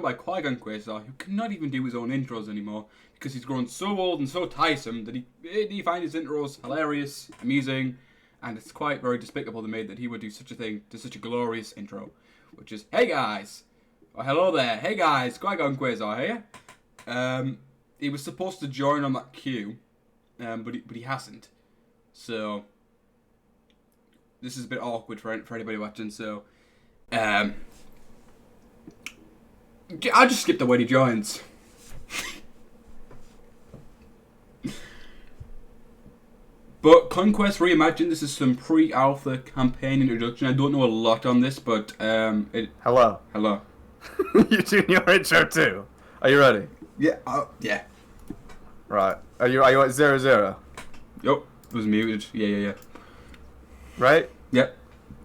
by Qui-Gon Quasar, who cannot even do his own intros anymore because he's grown so old and so tiresome that he finds his intros hilarious, amusing, and it's quite very despicable to me that he would do such a thing to such a glorious intro, which is, "Hey guys," or "Hello there, hey guys, Qui-Gon Quasar here." He was supposed to join on that queue, but he hasn't, so this is a bit awkward for anybody watching. So, I'll just skip the when he joins. But Conquest Reimagined, this is some pre-alpha campaign introduction. I don't know a lot on this, but Hello. Hello. You're doing your intro too. Are you ready? Yeah. Yeah. Right. Are you at 0-0? Yup. It was muted. Yeah. Right? Yep.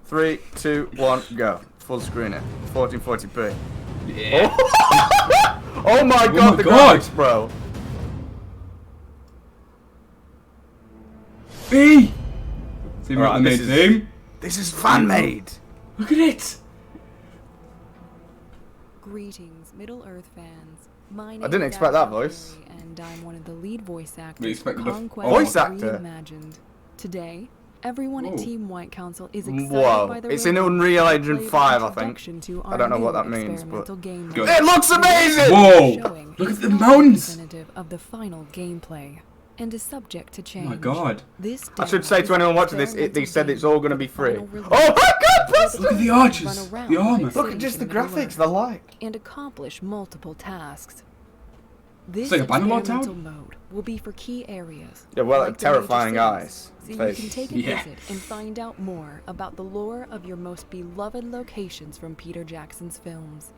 3, 2, 1, go. Full screen it. 1440p. Yeah. Oh my god, my the God. graphics, bro. B. See me Alright, on the main theme. This is fan made. Look at it. Greetings, Middle Earth fans. My name I didn't is expect that Ashley voice. Perry, and I'm one of the lead voice We actors for expected the Conquest voice actor? Reimagined. Today, everyone Whoa. at Team White Council is excited Whoa. by the It's in release Unreal of Engine Flavor's 5, I think. introduction to I don't know our what new that means, but... experimental game Good. mode. It looks amazing! Whoa. Showing Look is at the not mountains. representative of the final gameplay and is subject to Oh change. my god. This I should demo say is to anyone an watching this, they experimental said it's all going to be game free. with final Oh my release. god, press Look at the Run arches. around The armor. like Look at just the cities in graphics, Middle-earth they're like. and accomplish multiple tasks. This like a Bannerlord experimental town? mode will be for key areas. Yeah, well, like the major terrifying cities, eyes. So you Face. can take a Yeah. visit and find out more about the lore of your most beloved locations from Peter Jackson's films.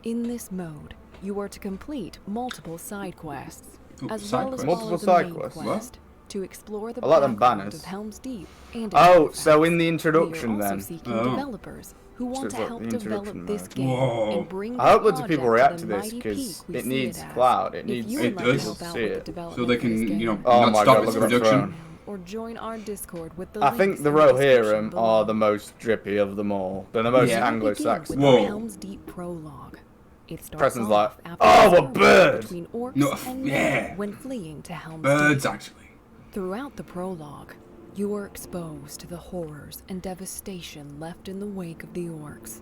In this mode, you are to complete multiple side quests, Oh, as side well as quests? follow Multiple the side main quests? What? quest to explore the I like them background banners. of Helm's Deep and its Oh, artifacts. so in the We introduction are also then. seeking Oh. developers who want it's to like help the develop introduction this mode. game Whoa. and bring I hope the loads of people project react the to this mighty because peak we it see needs as. cloud. It If needs you It would like to does. help out see with the it. development So they of this can, game, Oh not my stop God, its look at that production. throne. or join our Discord with the I think links the in the Rohirrim description are below. the most drippy of them all. They're the most Yeah. Now begin Anglo-Saxon. with Whoa. the Helm's Deep prologue. It starts Preston's off like, after "Oh, a skirmish bird!" between orcs No, and yeah. men when fleeing to Helm's Birds, Deep. actually. Throughout the prologue, you are exposed to the horrors and devastation left in the wake of the orcs.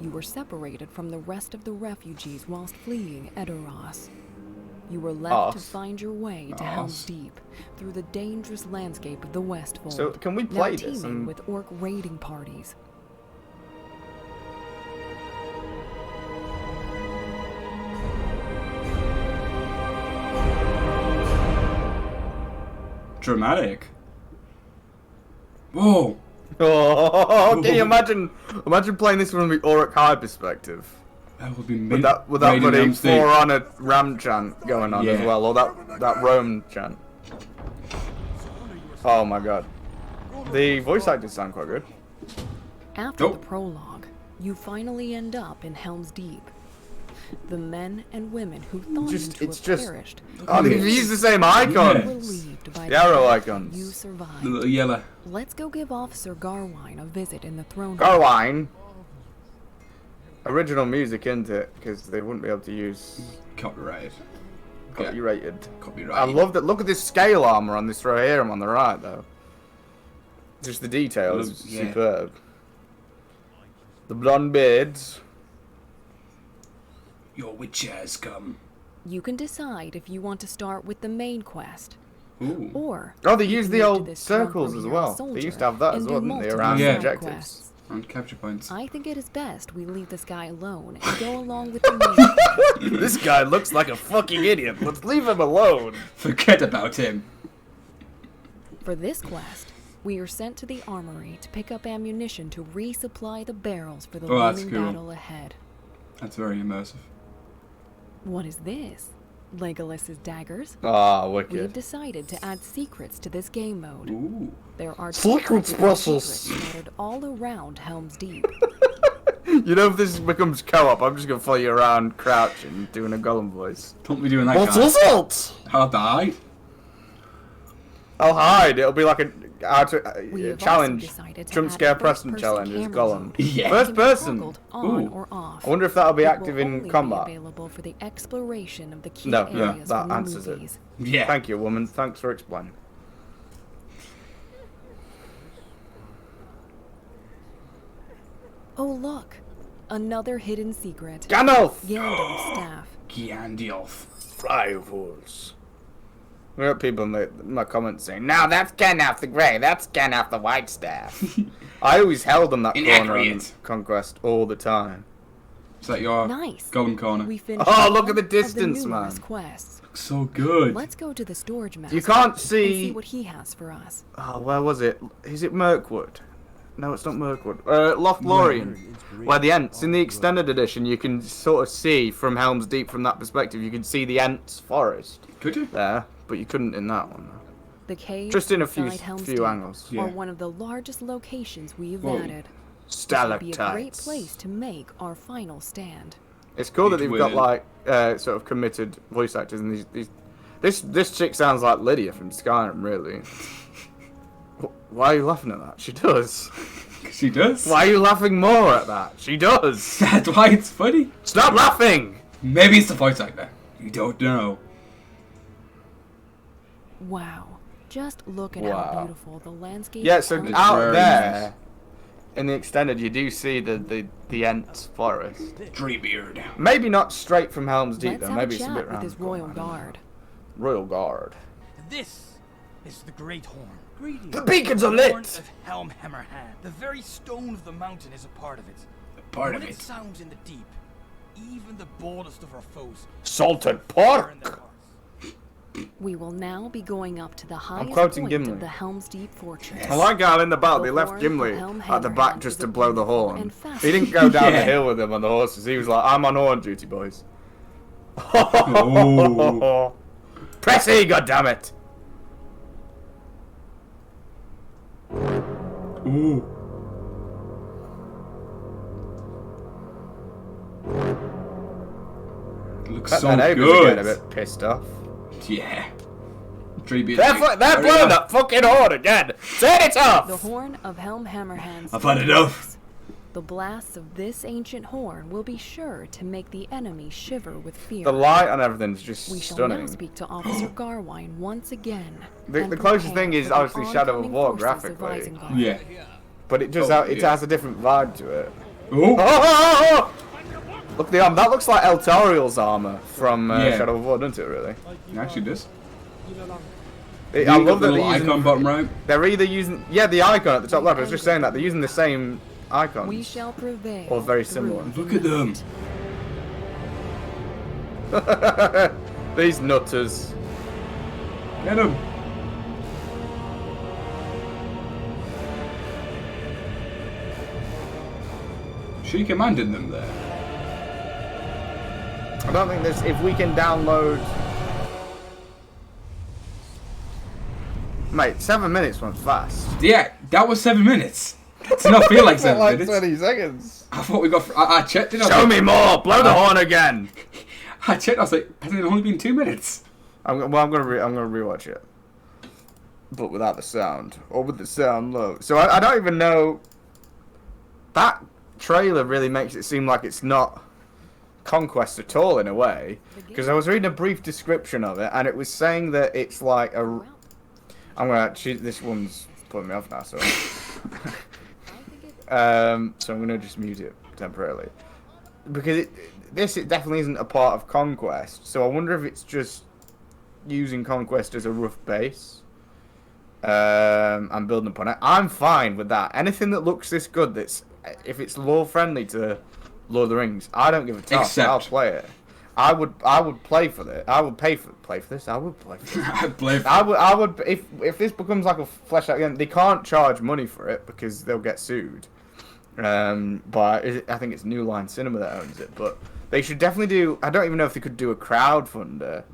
You were separated from the rest of the refugees whilst fleeing Edoras. You were left to Us. find your way to Us. Helm's Deep through the dangerous landscape of the Westfold. So, can we now play this teeming and- with orc raiding parties. Dramatic. Whoa. Oh, can you imagine playing this from the Auric High perspective? That would be With that raiding bloody Helm's Deep. For Honor Ram chant going on as Yeah. well, or that Rome chant. Oh my god. The voice actors sound quite good. After Nope. the prologue, you finally end up in Helm's Deep. The men and women who thought you to It's have just... perished Oh, they've used the same were icon! relieved by The arrow the icons. you The survived. little yellow. Let's go give Officer Garwine a visit in the throne room. Garwine! Original music, isn't it? Because they wouldn't be able to use Copyright. copyrighted. Copyright. I love that. Look at this scale armor on this Rohirrim on the right, though. Just the details, Yeah. superb. The blonde beards. Your witch has come. You can decide if you want to start with the main quest, Ooh. or Oh, they you use can the move to old this circles drunk as Rohirrim well. They soldier used to have that as and well, do didn't they, multiple around Yeah. side objectives. quests. And capture points. I think it is best we leave this guy alone and go along with the main quest. This guy looks like a fucking idiot. Let's leave him alone. Forget about him. For this quest, we are sent to the armory to pick up ammunition to resupply the barrels for the Oh, that's looming cool. battle ahead. That's very immersive. What is this? Legolas's daggers? Ah, We've wicked. decided to add secrets to this game mode. Ooh. There are Secrets, 200 Brussels. secrets scattered all around Helm's Deep. You know, if this becomes co-op, I'm just gonna follow you around crouching, doing a golem voice. Don't be doing that, What's guys. result? I'll die. I'll hide. It'll be like a We have also challenge. decided to Jump add scare first-person Preston challenge as camera Gollum. mode. Yeah. It First can be person. toggled on Ooh. or off. I wonder if that'll be It active will in only combat. Be available for the exploration of the key No, areas that from the answers it. movies. Yeah. Thank you, woman. Thanks for explaining. Oh look, another hidden secret. Gandalf! Gandalf's staff. Gandalf. Rivals. We got people in my comments saying, "No, that's Gandalf the Grey. That's Gandalf the White Staff." I always held on that corner on Inaccurate. Conquest all the time. Is that your Nice. Gollum corner? We finished Oh, all look at the of distance, numerous man. quests. So good. Let's go to the storage master. You can't and see see. what he has for us. Oh, where was it? Is it Mirkwood? No, it's not Mirkwood. Lothlorien. Where the Ents, in the extended edition, you can sort of see from Helm's Deep from that perspective. You can see the Ents forest Could you? there, but you couldn't in that one. The caves Just in a few inside Helm's few Deep angles. Yeah. are one of the largest locations we've Whoa. added. This would be a great Stalactites. place to make our final stand. It's cool that Huge they've got win. like sort of committed voice actors and these. This chick sounds like Lydia from Skyrim, really. Why are you laughing at that? She does. She does. Why are you laughing more at that? She does. That's why it's funny. Stop laughing! Maybe it's the voice actor. You don't know. Wow. Just look at Wow. how beautiful the landscape Yeah, so of It's out very there, nice. in the extended, you do see the Ents forest. Treebeard. Maybe not straight from Helm's Deep, Let's though. have Maybe a it's a chat bit with round. his the corner, royal I don't know. guard. Royal Guard. This is the Great Horn. Greetings. The beacons are Horn lit! of Helm Hammerhand. The very stone of the mountain is a part of it. Part when of it it. sounds in the deep, even the boldest of our foes Salted burn in their pork! hearts. We will now be going up to the highest quoting point Gimli. of the Helm's Deep fortress. I like how in the battle they The left horn Gimli of Helm at the back Hammerhand just is to a blow the beautiful horn. and He didn't go down the Yeah. hill with them on the horses. He was like, "I'm on horn duty, boys." Oh. Press E, goddammit! Ooh. Looks Bet so their neighbours are getting good. a bit pissed off. Yeah. Treebeard. They're blowing that fucking horn again! Turn it off! The horn of Helm Hammerhand's I've had enough. The blasts of this ancient horn will be sure to make the enemy shiver with fear. The light and everything's just We shall now stunning. speak to Officer Garwine once again. The and closest prepare thing is for the obviously Shadow of oncoming War forces of graphically. Isengard. Yeah. But it does Oh, have, it yeah. has a different vibe to it. Oh. Oh! Look at the arm. That looks like Eltariel's armor from Yeah. Shadow of War, doesn't it? Really. It actually does. I You got love the that little they're icon using. bottom right. They're either using the icon at the top left. I was just saying that they're using the same icons. We shall prevail. Or very through similar. the Look at them. night. These nutters. Get him. She commanded them there. I don't think there's. If we can download. Mate, 7 minutes went fast. Yeah, that was 7 minutes. That did not feel like 7 like minutes. 20 seconds. I thought we got. I checked it. I was Show like- me more. Blow the horn again. I checked. I was like, has it only been 2 minutes? I'm gonna rewatch it, but without the sound, or with the sound low. So I don't even know. That trailer really makes it seem like it's not Conquest at all in a way, because I was reading a brief description of it, and it was saying that it's like a. This one's putting me off now, so. So I'm gonna just mute it temporarily, because it definitely isn't a part of Conquest. So I wonder if it's just using Conquest as a rough base and building upon it. I'm fine with that. Anything that looks this good, that's if it's lore friendly to Lord of the Rings, I don't give a toss. Except- I'll play it. I would play for it. I would play for this. I would play for this. I blame. I would if this becomes like a flesh out again. They can't charge money for it because they'll get sued. But I think it's New Line Cinema that owns it. But they should definitely do. I don't even know if they could do a crowdfunder.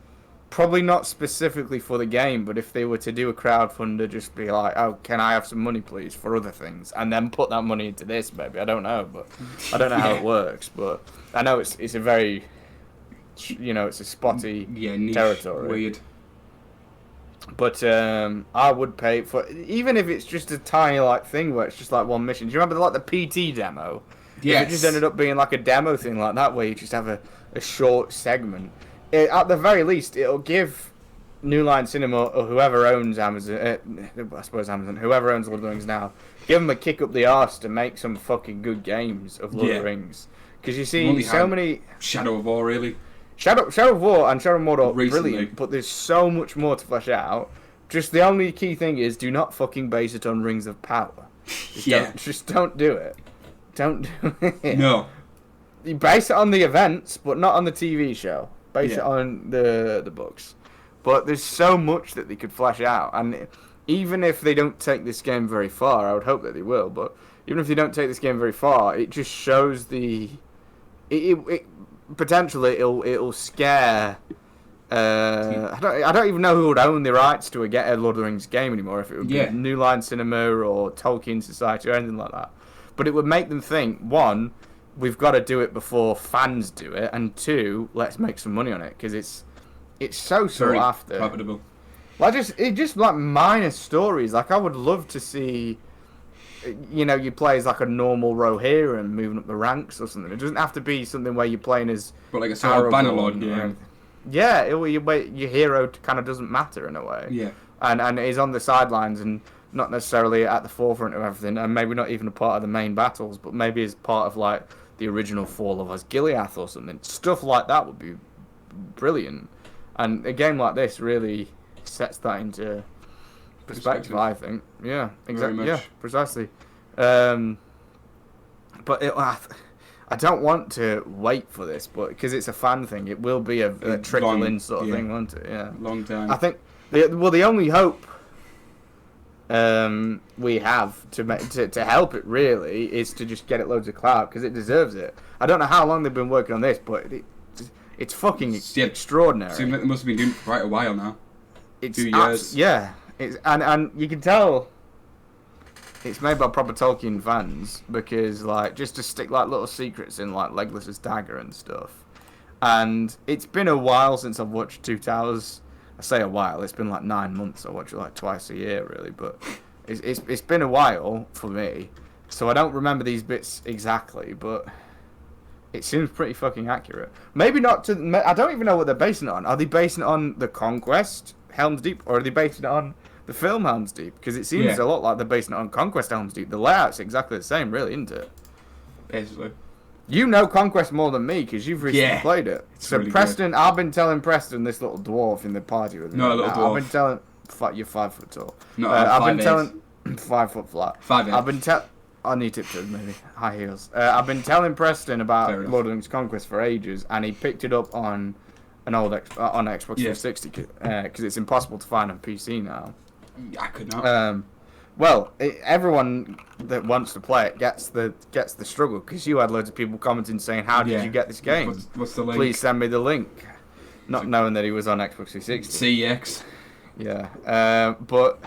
Probably not specifically for the game, but if they were to do a crowdfunder, just be like, "Oh, can I have some money, please, for other things?" And then put that money into this, maybe. I don't know, but I don't know how it works. But I know it's a very, it's a spotty Yeah, niche, territory. weird. But I would pay for, even if it's just a tiny like thing where it's just like one mission. Do you remember like the PT demo? Yes. If it just ended up being like a demo thing like that, where you just have a short segment. At the very least, it'll give New Line Cinema or whoever owns Amazon, I suppose Amazon, whoever owns Lord of the Rings now, give them a kick up the arse to make some fucking good games of Lord of the Rings. Because you see so many... Shadow of War, really. Shadow of War and Shadow of Mordor, Recently. brilliant, but there's so much more to flesh out. Just the only key thing is, do not fucking base it on Rings of Power. Just don't do it. Don't do it. No. You base it on the events, but not on the TV show. Base it on the books. But there's so much that they could flesh out, and even if they don't take this game very far, I would hope that they will. But even if they don't take this game very far, it just shows the it potentially it'll scare. I don't even know who would own the rights to a Lord of the Rings game anymore. If it would be New Line Cinema or Tolkien Society or anything like that. But it would make them think, one, we've got to do it before fans do it, and two, let's make some money on it, because it's so sought after. Profitable. Like just like minor stories. Like I would love to see, you play as like a normal Rohirrim moving up the ranks or something. It doesn't have to be something where you're playing as. But like a sort of Bannerlord game. Yeah, your hero kind of doesn't matter in a way. Yeah. And is on the sidelines and not necessarily at the forefront of everything, and maybe not even a part of the main battles, but maybe as part of like the original Fall of Osgiliath or something. Stuff like that would be brilliant. And a game like this really sets that into perspective, I think. Yeah, exactly. Yeah, precisely. But I don't want to wait for this, but because it's a fan thing, it will be a trickle-in sort of thing, won't it? Yeah. Long time. I think the only hope we have to help it really is to just get it loads of clout, because it deserves it. I don't know how long they've been working on this, but it's fucking extraordinary. Seems like they must have been doing it for quite a while now. It's 2 years. And you can tell it's made by proper Tolkien fans, because like just to stick like little secrets in like Legolas's dagger and stuff. And it's been a while since I've watched Two Towers. I say a while, it's been like 9 months. I watch it like twice a year really, but it's been a while for me, so I don't remember these bits exactly, but it seems pretty fucking accurate. Maybe not to... I don't even know what they're basing it on. Are they basing it on the Conquest Helm's Deep, or are they basing it on the film Helm's Deep? Because it seems a lot like they're basing it on Conquest Helm's Deep. The layout's exactly the same, really, isn't it? Basically. You know Conquest more than me, because you've recently played it. So really Preston, good. I've been telling Preston, this little dwarf in the party with me. No, a little dwarf. I've been telling... You're 5 foot tall. No, I've been 5'8". telling... 5 foot flat. 5'8". I've been telling... I need tiptoes, maybe. High heels. I've been telling Preston about Lord of the Rings Conquest for ages, and he picked it up on an old on Xbox 360, because it's impossible to find on PC now. I could not. Everyone that wants to play it gets the struggle, because you had loads of people commenting saying, "How did you get this game? What's the link? Please send me the link." Not knowing that he was on Xbox 360. CX. Yeah, but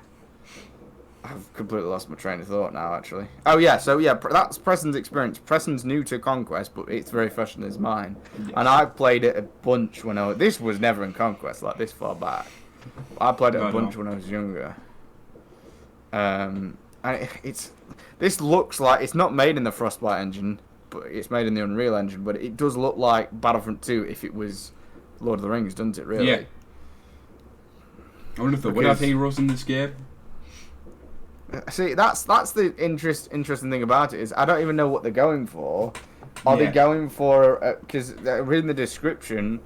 I've completely lost my train of thought now, actually. Oh, yeah, so, that's Preston's experience. Preston's new to Conquest, but it's very fresh in his mind. Yes. And I played it a bunch when this was never in Conquest, like, this far back. I played it a bunch when I was younger. And this looks like... It's not made in the Frostbite engine, but it's made in the Unreal Engine, but it does look like Battlefront 2 if it was Lord of the Rings, doesn't it, really? Yeah. I wonder if there would have heroes in this game. See, that's the interesting thing about it, is I don't even know what they're going for. Are they going for... Because reading the description,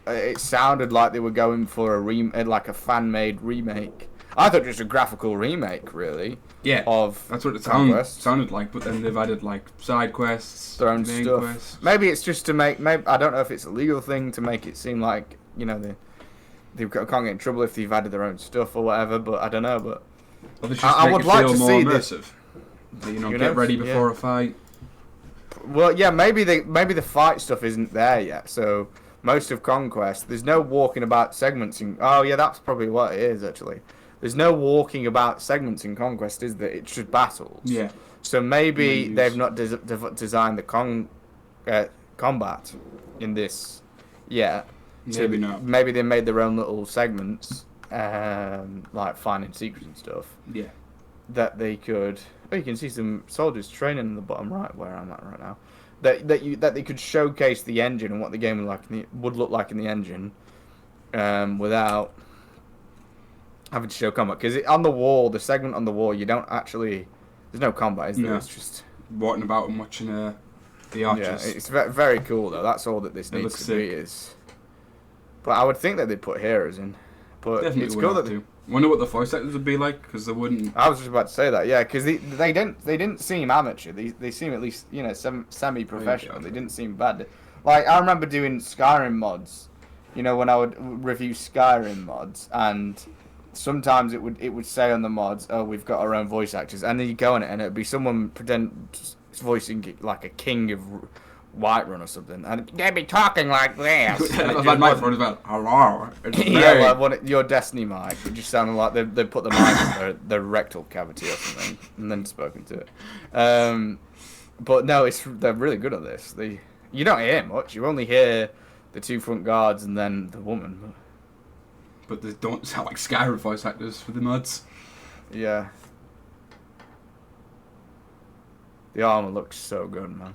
it sounded like they were going for like a fan-made remake. I thought just a graphical remake, really. Yeah, of that's what it sounded like, but then they've added like side quests, their own stuff. Quests. Maybe it's just to make... I don't know if it's a legal thing to make it seem like, they can't get in trouble if they've added their own stuff or whatever, but I don't know, but... I would like to see immersive. Get ready before a fight. Well, yeah, maybe the fight stuff isn't there yet. So most of Conquest, there's no walking about segments. Oh, yeah, that's probably what it is actually. There's no walking about segments in Conquest, is there? It's just battles. Yeah. So maybe they've not designed the combat in this yet. Maybe not. Maybe they made their own little segments. like finding secrets and stuff, Yeah. that they could. Oh, you can see some soldiers training in the bottom right where I'm at right now. That they could showcase the engine and what the game would look like in the engine, without having to show combat. Because on the wall, the segment on the wall, you don't actually. There's no combat, is there? No. It's just Walking about and watching the archers. yeah. It's very cool though. That's all that this needs looks to sick. be is. But I would think that they'd put heroes in. But Definitely it's would cool have that to. Wonder what the voice actors would be like, because they wouldn't. I was just about to say that, yeah, because they didn't seem amateur. They seem at least semi-professional. Oh, yeah. They didn't seem bad. Like I remember doing Skyrim mods, when I would review Skyrim mods, and sometimes it would say on the mods, "Oh, we've got our own voice actors," and then you go on it, and it'd be someone voicing like a king of Whiterun or something, and they'd be talking like this. I've had my phone as well. Hello. It's Yeah, very- like your Destiny mic. It just sounded like they put the mic in their rectal cavity or something, and then spoken to it. But no, they're really good at this. You don't hear much. You only hear the two front guards and then the woman. But they don't sound like Skyrim voice actors for the mods. Yeah. The armor looks so good, man.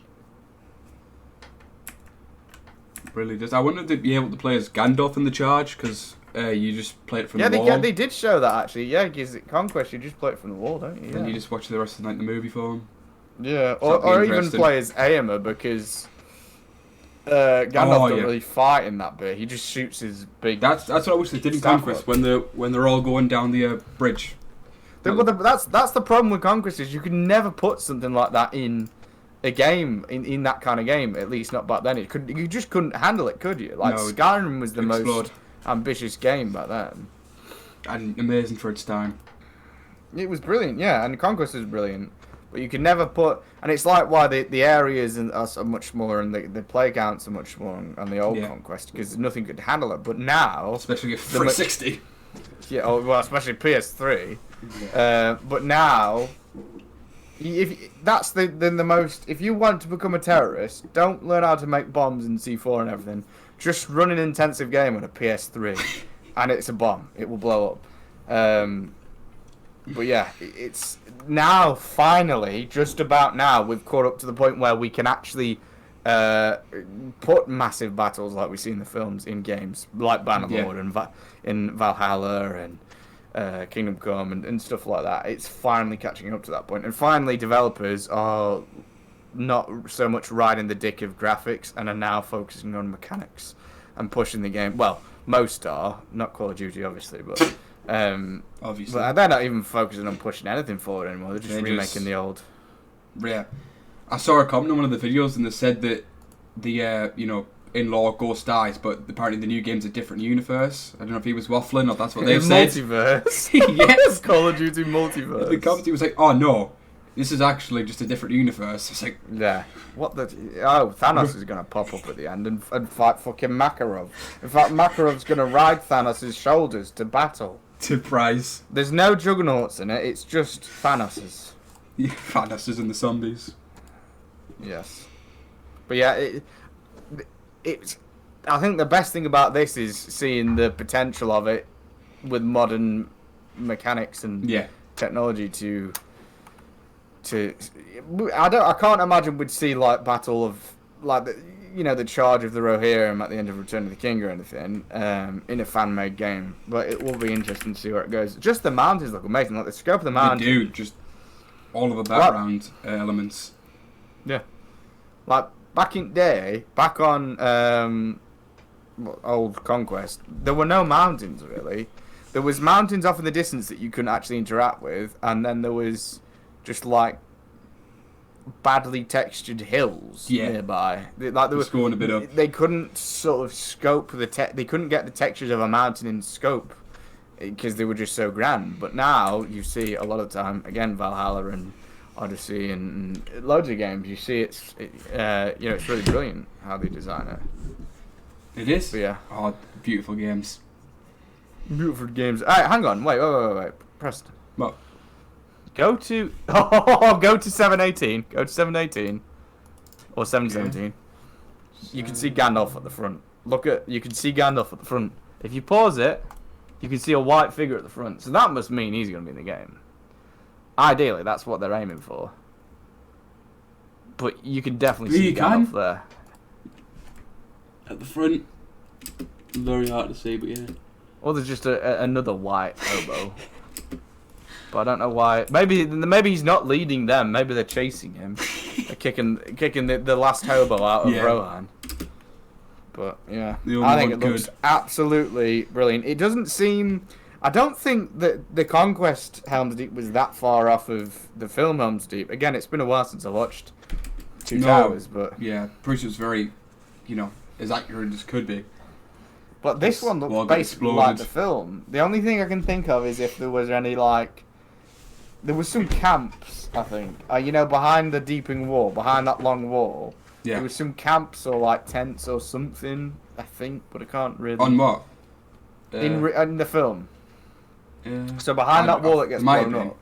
Really does. I wonder if they'd be able to play as Gandalf in the charge, because you just play it from Yeah, the wall. they did show that actually. Yeah, because at Conquest you just play it from the wall, don't you? And Yeah. you just watch the rest of the movie for them. Yeah, That'd or be even interesting. play as Aemir because Gandalf Oh, don't yeah. really fight in that bit. He just shoots his big. That's what I wish they did in Staff Conquest up. when they're all going down the bridge. That's the problem with Conquest is you can never put something like that in a game in that kind of game. At least not back then. You just couldn't handle it, could you? Like No, Skyrim was the explode. most ambitious game back then. And amazing for its time. It was brilliant, yeah, and Conquest was brilliant. But you can never put, and it's like why the areas are so much smaller and the play counts are much smaller on the old Yeah. Conquest because nothing could handle it. But now, Especially if The 360. yeah, well, especially PS3. But now, that's the most. If you want to become a terrorist, don't learn how to make bombs and C4 and everything. Just run an intensive game on a PS3, and it's a bomb. It will blow up. But yeah, it's now finally, just about now, we've caught up to the point where we can actually put massive battles like we see in the films in games, like Bannerlord and in Valhalla and Kingdom Come and stuff like that. It's finally catching up to that point, and finally developers are not so much riding the dick of graphics and are now focusing on mechanics and pushing the game. Well, most are, not Call of Duty obviously, but Obviously. but they're not even focusing on pushing anything forward anymore. They're just remaking the old. Yeah. I saw a comment on one of the videos and they said that the in law Ghost dies, but apparently the new game's a different universe. I don't know if he was waffling or that's what they've said. Multiverse. Yes. Call of Duty multiverse. The commentary was like, "Oh no, this is actually just a different universe." It's like, Yeah. What the? Oh, Thanos is gonna pop up at the end and fight fucking Makarov. In fact, Makarov's gonna ride Thanos' shoulders to battle. surprise. There's no juggernauts in it. It's just Thanos's. Yeah, Thanos is in the zombies. Yes. But yeah, it's. I think the best thing about this is seeing the potential of it with modern mechanics and Yeah. technology to. I can't imagine we'd see like battle of like the charge of the Rohirrim at the end of Return of the King or anything in a fan-made game, but it will be interesting to see where it goes. Just the mountains look amazing, like the scope of the They mountain. do just all of the background elements. Yeah, like back in day, back on old Conquest, there were no mountains really. There was mountains off in the distance that you couldn't actually interact with, and then there was just like badly textured hills nearby. Like Just going a bit up. They couldn't sort of scope they couldn't get the textures of a mountain in scope because they were just so grand. But now you see a lot of time again Valhalla and Odyssey and loads of games. You see it's really brilliant how they design it. It is. But yeah, Oh, beautiful games. beautiful games. All right, hang on, wait, Preston. What? Go to 718. Go to 718 or 717. You can see Gandalf at the front. You can see Gandalf at the front. If you pause it, You can see a white figure at the front, so that must mean he's going to be in the game. Ideally, that's what they're aiming for. But you can definitely see Gandalf there. At the front, very hard to see, but yeah. Or there's just another white hobo. But I don't know why. Maybe he's not leading them. Maybe they're chasing him. They're kicking the last hobo out of Rohan. But yeah, I think it looks absolutely brilliant. It doesn't seem. I don't think that the Conquest Helm's Deep was that far off of the film Helm's Deep. Again, it's been a while since I watched Two Towers, but yeah, pretty sure it's very, as accurate as could be. But this one looks basically like the film. The only thing I can think of is if there was any there was some camps, I think. Behind the deeping wall, behind that long wall. Yeah. There was some camps or tents or something, I think, but I can't really. On what? In the film. So behind that wall that gets blown up.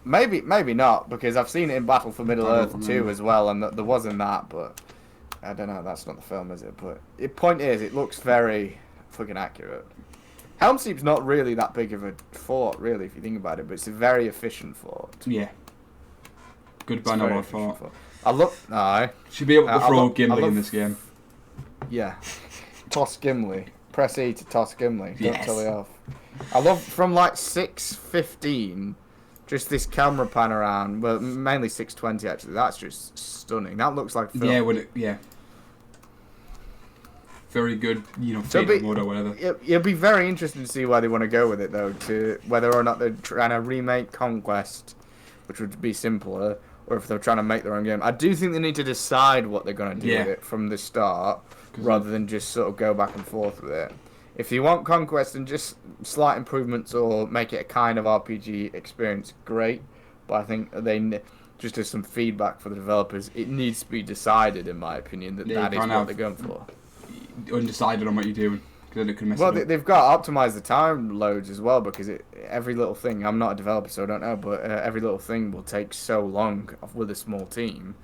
Maybe not, because I've seen it in Battle for Middle Earth 2 as well, and there wasn't that, but I don't know. That's not the film, is it? But the point is, it looks very fucking accurate. Helm's Deep's not really that big of a fort, really, if you think about it, but it's a very efficient fort. Yeah. Good banner fort. Should be able to throw Gimli in this game. Yeah. Toss Gimli. Press E to toss Gimli. Don't tell it off. I love from 6:15, just this camera pan around. Well, mainly 6:20 actually. That's just stunning. That looks like film. Yeah. Very good, fatal mode or whatever. It'll be very interesting to see where they want to go with it, though. To whether or not they're trying to remake Conquest, which would be simpler, or if they're trying to make their own game. I do think they need to decide what they're going to do with it from the start, rather than just sort of go back and forth with it. If you want Conquest and just slight improvements or make it a kind of RPG experience, great. But I think just as some feedback for the developers, it needs to be decided, in my opinion, that is what they're going for. Undecided on what you're doing, because then it can mess it up. They've got to optimize the time loads as well, because every little thing, I'm not a developer so I don't know, but every little thing will take so long with a small team,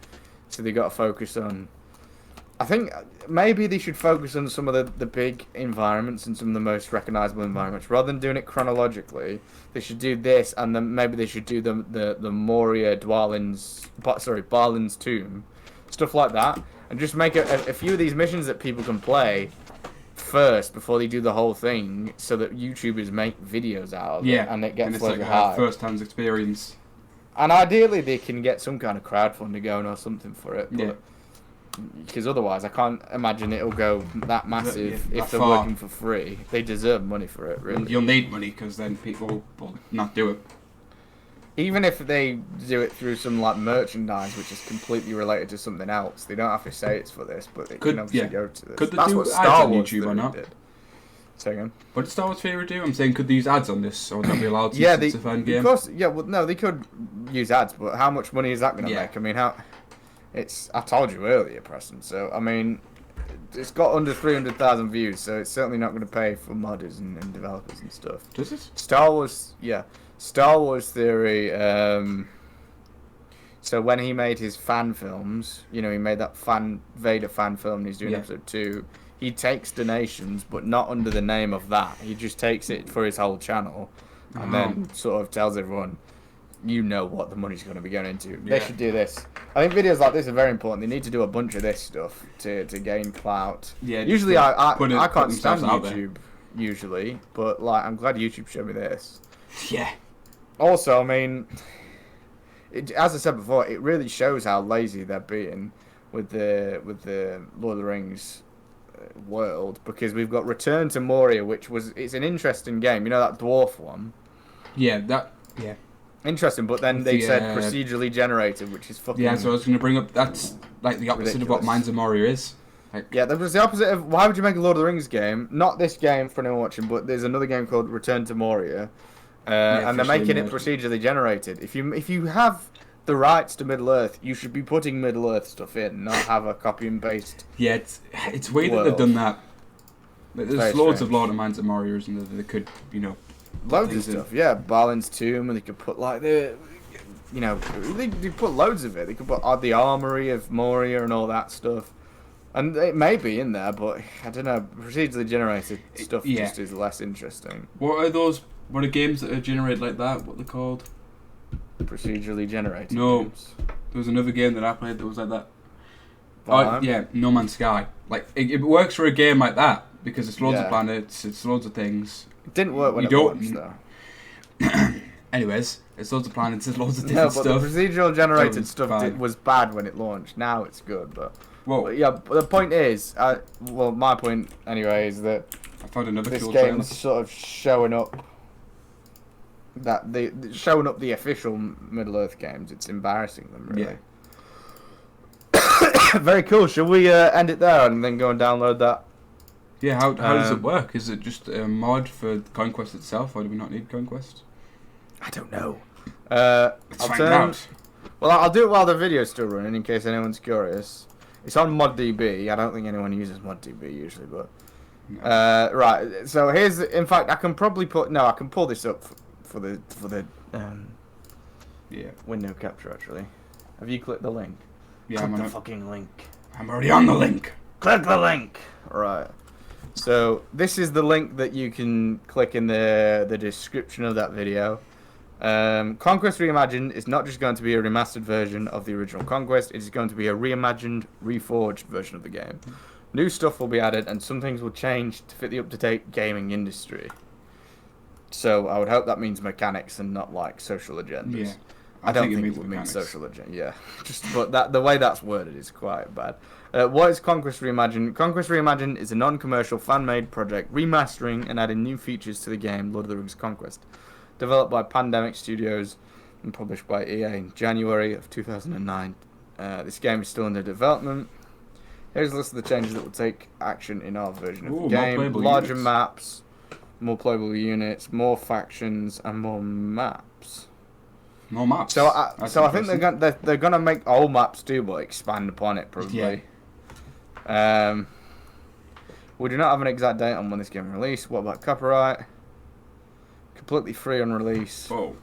so they've got to focus on. I think maybe they should focus on some of the big environments and some of the most recognizable environments rather than doing it chronologically. They should do this, and then maybe they should do the Moria Balin's tomb, stuff like that. And just make a few of these missions that people can play first before they do the whole thing, so that YouTubers make videos out of it and it gets like a first-hand experience. And ideally, they can get some kind of crowdfunding going or something for it. But, because otherwise, I can't imagine it'll go that massive if they're working for free. They deserve money for it, really. You'll need money, because then people will not do it. Even if they do it through some merchandise, which is completely related to something else, they don't have to say it's for this, but it can obviously go to this. Could they do ads on YouTube or not? Say again. What did Star Wars Theory do? I'm saying, could they use ads on this, or would that be allowed to? Since it's a fan game? Of course, no, they could use ads, but how much money is that going to make? I mean, I told you earlier, Preston. So I mean, it's got under 300,000 views, so it's certainly not going to pay for modders and developers and stuff. Does it? Star Wars Theory, so when he made his fan films, he made that Vader fan film, and he's doing episode 2, he takes donations, but not under the name of that. He just takes it for his whole channel, and then sort of tells everyone, what the money's going to be going into. They should do this. I think videos like this are very important. They need to do a bunch of this stuff to gain clout. Yeah. Usually, I can't stand YouTube, usually, but I'm glad YouTube showed me this. Yeah. Also, I mean, as I said before, it really shows how lazy they're being with the Lord of the Rings world, because we've got Return to Moria, it's an interesting game. That dwarf one. Yeah. Interesting, but then they said procedurally generated, which is fucking. Yeah, so I was going to bring up that's the opposite of what Mines of Moria is. That was the opposite of why would you make a Lord of the Rings game? Not this game for anyone watching, but there's another game called Return to Moria. And they're making it procedurally generated. If you have the rights to Middle Earth, you should be putting Middle Earth stuff in, not have a copy and paste. Yeah, it's weird that they've done that. There's loads of Lord of Mines of Moria, isn't there? That could, loads of stuff. Yeah, Balin's tomb, and they could put they put loads of it. They could put the armory of Moria and all that stuff. And it may be in there, but I don't know. Procedurally generated stuff yeah. just is less interesting. What are those? What are games that are generated like that? What are they called? Procedurally generated No. games. There was another game that I played that was like that. Valheim? Oh, yeah, No Man's Sky. Like, it works for a game like that, because it's loads Yeah. of planets, it's loads of things. It didn't work when You it don't- launched, though. Anyways, it's loads of planets, there's loads of No, different but stuff. the procedural generated was stuff fine. was bad when it launched. Now it's good, but Whoa, yeah. But the point is, well, my point anyway is that I found another this cool trailer. game's sort of showing up. Showing up the official Middle Earth games. It's embarrassing them, really. Very cool. Shall we end it there and then go and download that? Yeah, how does it Um, work? Is it just a mod for Conquest itself, or do we not need Conquest? I don't know. Let's find out. Well, I'll do it while the video's still running in case anyone's curious. It's on ModDB. I don't think anyone uses ModDB usually, but right. So here's. In fact, I can probably I can pull this up for the Yeah, window capture actually. Have you clicked the link? yeah, Click I'm on the it. fucking link. I'm already on the link. Click the link. Right. So this is the link that you can click in the description of that video. Conquest Reimagined is not just going to be a remastered version of the original Conquest, it is going to be a reimagined, reforged version of the game. New stuff will be added and some things will change to fit the up-to-date gaming industry. So I would hope that means mechanics and not like social agendas. Yeah, I don't think think means it would mean mechanics. social agenda. Yeah, but the way that's worded is quite bad. What is Conquest Reimagined? Conquest Reimagined is a non-commercial fan-made project remastering and adding new features to the game Lord of the Rings Conquest. Developed by Pandemic Studios and published by EA in January of 2009. This game is still under development. Here's a list of the changes that will take action in our version of Ooh, the more game. playable Larger units. maps, more playable units, more factions, and more maps. More maps. So I That's think interesting. they're gonna make old maps too, but expand upon it probably. We do not have an exact date on when this game will release. What about copyright? Completely free on release. Oh,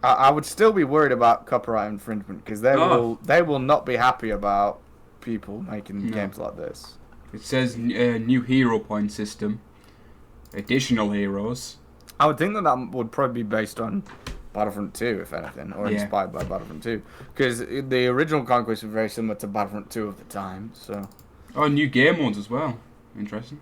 I would still be worried about copyright infringement because they will not be happy about people making No. games like this. it says new hero point system, additional heroes. I would think that would probably be based on Battlefront 2, if anything, or Yeah. inspired by Battlefront 2, because the original Conquest was very similar to Battlefront 2 of the time. So Oh, new game modes as well. Interesting.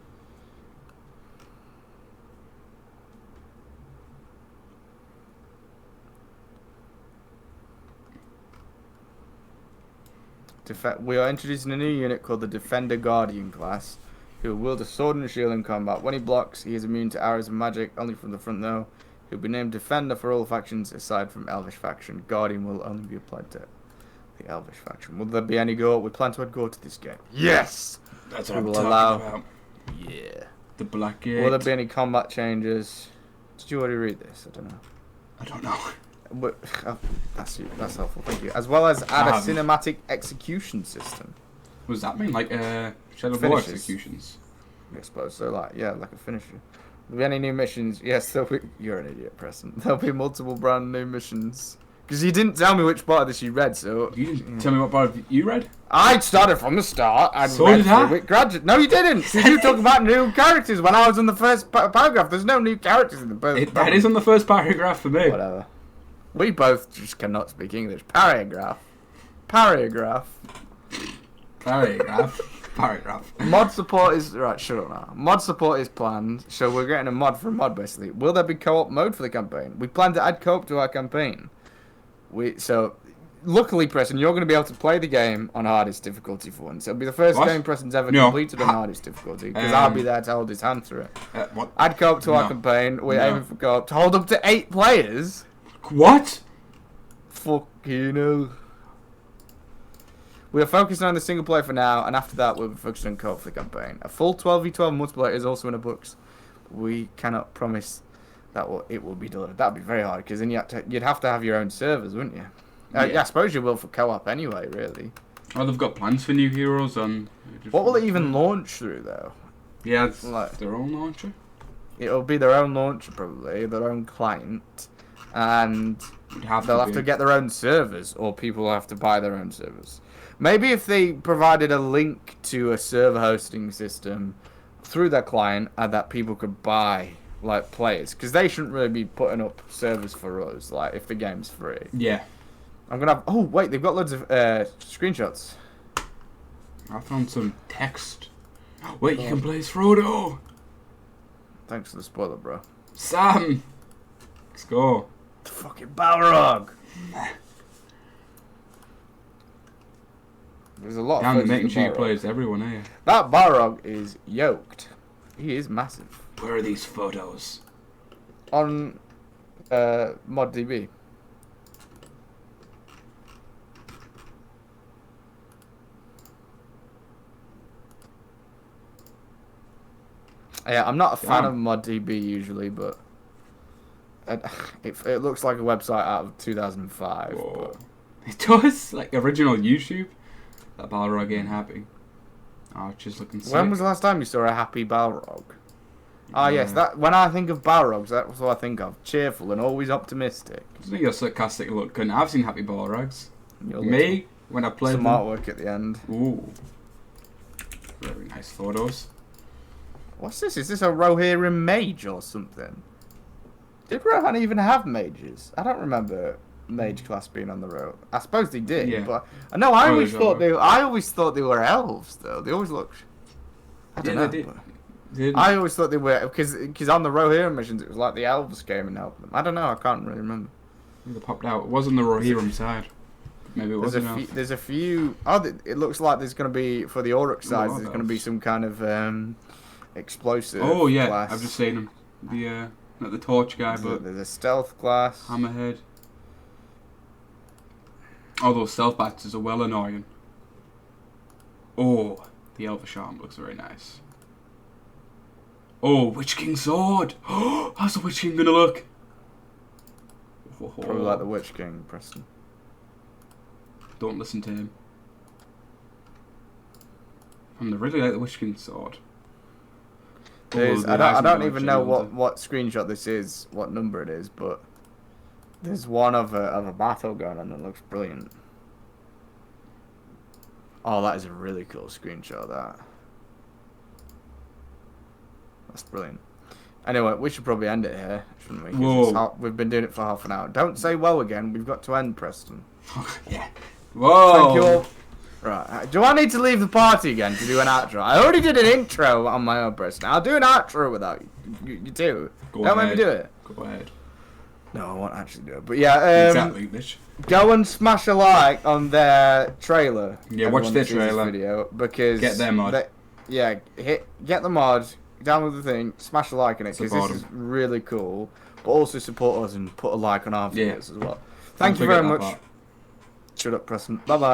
we are introducing a new unit called the Defender Guardian class, who will wield a sword and a shield in combat. When he blocks, he is immune to arrows and magic, only from the front though. He'll be named Defender for all factions aside from Elvish faction. Guardian will only be applied to the Elvish faction. Will there be any gore? We plan to add gore to this game. Yes! That's We what I'm will talking allow- about. Yeah. The Black Gate. Will there be any combat changes? Did you already read this? I don't know. I don't know. But, that's helpful, thank you. As well as add a haven't. cinematic execution system. What does that mean? Like Shadow of War Finishes. executions. I suppose so. Like a finisher. Will there be any new missions? Yes, there'll be. You're an idiot, Preston. There'll be multiple brand new missions. Because you didn't tell me which part of this you read, so You didn't tell me what part you read. I started from the start and So read did I. through it gradually. No, you didn't. Because you talk about new characters when I was in the first paragraph. There's no new characters in the first. That is on the first paragraph for me. Whatever. We both just cannot speak English. Paragraph. Paragraph. Paragraph. Paragraph. Mod support is right. Shut up now. Mod support is planned, so we're getting a mod for a mod basically. Will there be co-op mode for the campaign? We plan to add co-op to our campaign. Luckily, Preston, you're going to be able to play the game on hardest difficulty for once. It'll be the first What? game Preston's ever No. completed on hardest difficulty because I'll be there to hold his hand through it. What? Add co-op to our No. campaign. We're No. aiming for co-op to hold up to 8 players. What? Fucking hell. We are focusing on the single player for now, and after that, we'll be focusing on co-op for the campaign. A full 12v12 multiplayer is also in the books. We cannot promise that it will be delivered. That'd be very hard, because then you'd have to have your own servers, wouldn't you? Yeah, I suppose you will for co-op anyway, really. Oh, they've got plans for new heroes on. What will it even launch through, though? Yeah, it's Like- their own launcher. It'll be their own launcher, probably, their own client, and It'd have they'll to have be. to get their own servers, or people will have to buy their own servers. Maybe if they provided a link to a server hosting system through their client and that people could buy, like, players. Because they shouldn't really be putting up servers for us, like, if the game's free. Yeah. I'm going to have... Oh, wait, they've got loads of screenshots. I found some text. Wait, you can play as Frodo. Thanks for the spoiler, bro. Sam. Let's go. The fucking Balrog. There's a lot of Damn, they're photos making of sure you Balrog. play as everyone, eh? That Balrog is yoked. He is massive. Where are these photos? On ModDB. Yeah, I'm not a fan of ModDB usually, but it looks like a website out of 2005. Whoa. It does? Like original YouTube? That Balrog ain't happy. Oh, it's just looking sick. When was the last time you saw a happy Balrog? Ah, yes. That when I think of Balrogs, that's what I think of. Cheerful and always optimistic. Isn't he a sarcastic look? And I've seen happy Balrogs. You'll Me, when I played some them. artwork at the end. Ooh. Very nice photos. What's this? Is this a Rohirrim mage or something? Did Rohan even have mages? I don't remember mage class being on the road. I suppose they did, Yeah. but no, I always Probably thought I always thought they were elves though. They always looked. I don't know. They but did. I always thought they were because on the Rohirrim missions it was like the elves came and helped them. I don't know. I can't really remember. They popped out. It wasn't the Rohirrim side. Maybe it wasn't. There's a few. Oh, it looks like there's going to be for the Orc sides. Oh, There's going to be some kind of explosive. Oh yeah, class. I've just seen him. The not the torch guy, but There's a stealth class. hammerhead. Oh, those stealth bastards are well annoying. Oh, the Elvish arm looks very nice. Oh, Witch King sword. Oh, how's the Witch King gonna look? Probably like the Witch King, Preston. Don't listen to him. I really like the Witch King sword. I don't even know what screenshot this is, what number it is, but there's one of a battle going on that looks brilliant. Oh, that is a really cool screenshot. That's brilliant. Anyway, we should probably end it here, shouldn't we? 'Cause we've been doing it for half an hour. Don't say well again. We've got to end, Preston. Yeah. Whoa. Thank you all. Right. Do I need to leave the party again to do an outro? I already did an intro on my own, Preston. I'll do an outro without you. You too. Don't make me do it. Go ahead. No, I won't actually do it. But yeah, Exactly, bitch. go and smash a like on their trailer. Yeah, watch Everyone their sees this trailer. video because Get their mod. Get the mod, download the thing, smash a like on it because Support this is really cool. But also support us and put a like on our videos Yeah. as well. Don't Thank you forget very that much. part. Shut up, Preston. Bye bye.